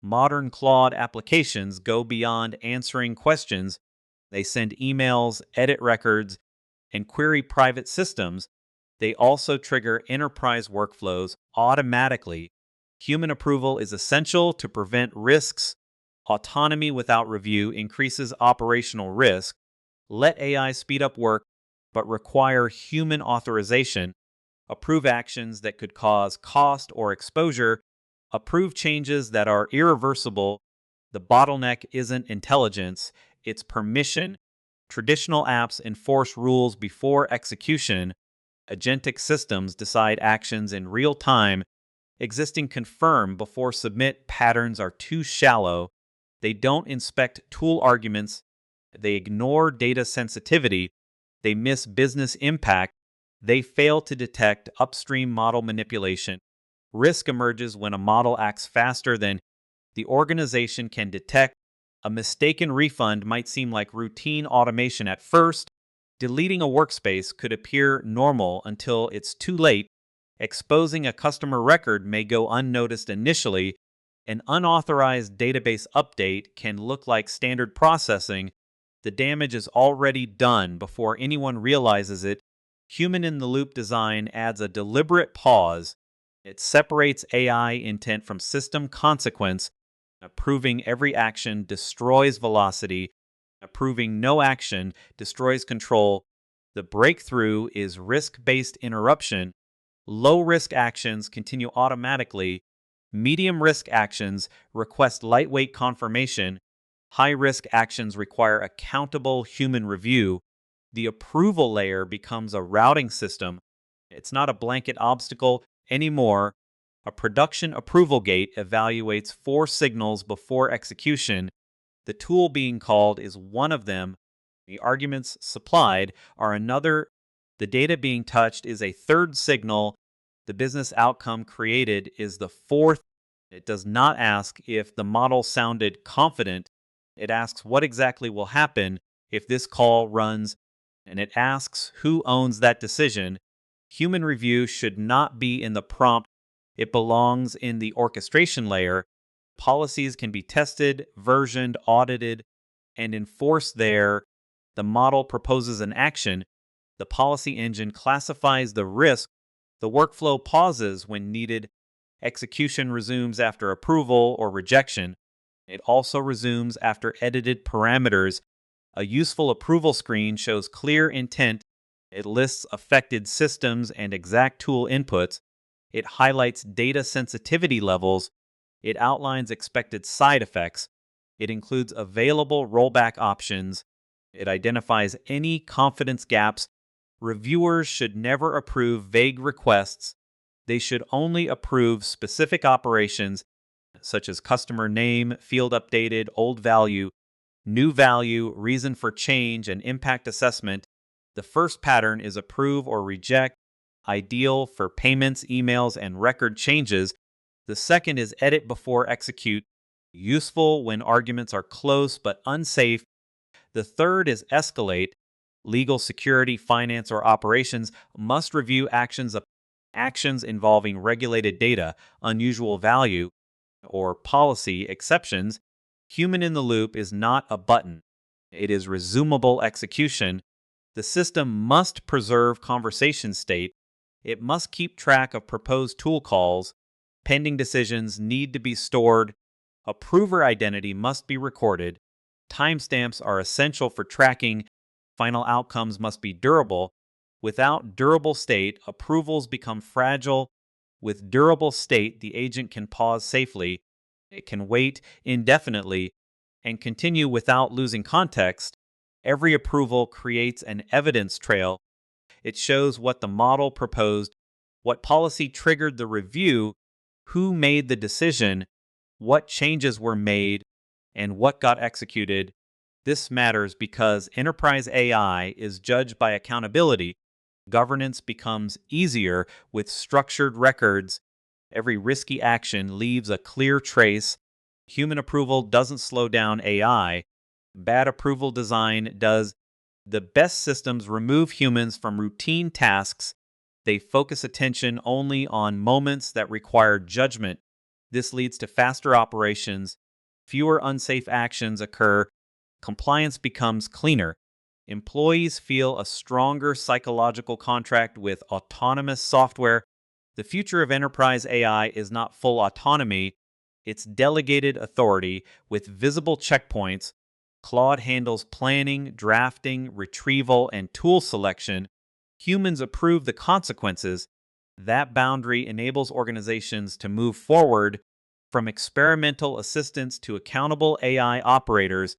Modern Claude applications go beyond answering questions. They send emails, edit records, and query private systems. They also trigger enterprise workflows automatically. Human approval is essential to prevent risks. Autonomy without review increases operational risk. Let AI speed up work, but require human authorization. Approve actions that could cause cost or exposure. Approve changes that are irreversible. The bottleneck isn't intelligence, it's permission. Traditional apps enforce rules before execution. Agentic systems decide actions in real time. Existing confirm before submit patterns are too shallow. They don't inspect tool arguments. They ignore data sensitivity. They miss business impact. They fail to detect upstream model manipulation. Risk emerges when a model acts faster than the organization can detect. A mistaken refund might seem like routine automation at first. Deleting a workspace could appear normal until it's too late. Exposing a customer record may go unnoticed initially. An unauthorized database update can look like standard processing. The damage is already done before anyone realizes it. Human in the loop design adds a deliberate pause. It separates AI intent from system consequence. Approving every action destroys velocity. Approving no action destroys control. The breakthrough is risk based interruption. Low risk actions continue automatically. Medium risk actions request lightweight confirmation. High risk actions require accountable human review. The approval layer becomes a routing system. It's not a blanket obstacle anymore. A production approval gate evaluates 4 signals before execution. The tool being called is one of them. The arguments supplied are another. The data being touched is a third signal. The business outcome created is the fourth. It does not ask if the model sounded confident. It asks what exactly will happen if this call runs, and it asks who owns that decision. Human review should not be in the prompt, it belongs in the orchestration layer. Policies can be tested, versioned, audited, and enforced there. The model proposes an action. The policy engine classifies the risk. The workflow pauses when needed. Execution resumes after approval or rejection. It also resumes after edited parameters. A useful approval screen shows clear intent. It lists affected systems and exact tool inputs. It highlights data sensitivity levels. It outlines expected side effects. It includes available rollback options. It identifies any confidence gaps. Reviewers should never approve vague requests. They should only approve specific operations, such as customer name, field updated, old value, new value, reason for change, and impact assessment. The first pattern is approve or reject, ideal for payments, emails, and record changes. The second is edit before execute, useful when arguments are close but unsafe. The third is escalate, legal, security, finance, or operations must review actions involving regulated data, unusual value, or policy exceptions. Human in the loop is not a button. It is resumable execution. The system must preserve conversation state. It must keep track of proposed tool calls. Pending decisions need to be stored. Approver identity must be recorded. Timestamps are essential for tracking. Final outcomes must be durable. Without durable state, approvals become fragile. With durable state, the agent can pause safely. It can wait indefinitely and continue without losing context. Every approval creates an evidence trail. It shows what the model proposed, what policy triggered the review, who made the decision, what changes were made, and what got executed. This matters because enterprise AI is judged by accountability. Governance becomes easier with structured records. Every risky action leaves a clear trace. Human approval doesn't slow down AI. Bad approval design does. The best systems remove humans from routine tasks. They focus attention only on moments that require judgment. This leads to faster operations, fewer unsafe actions occur, compliance becomes cleaner. Employees feel a stronger psychological contract with autonomous software. The future of enterprise AI is not full autonomy, it's delegated authority with visible checkpoints. Claude handles planning, drafting, retrieval, and tool selection. Humans approve the consequences. That boundary enables organizations to move forward from experimental assistants to accountable AI operators.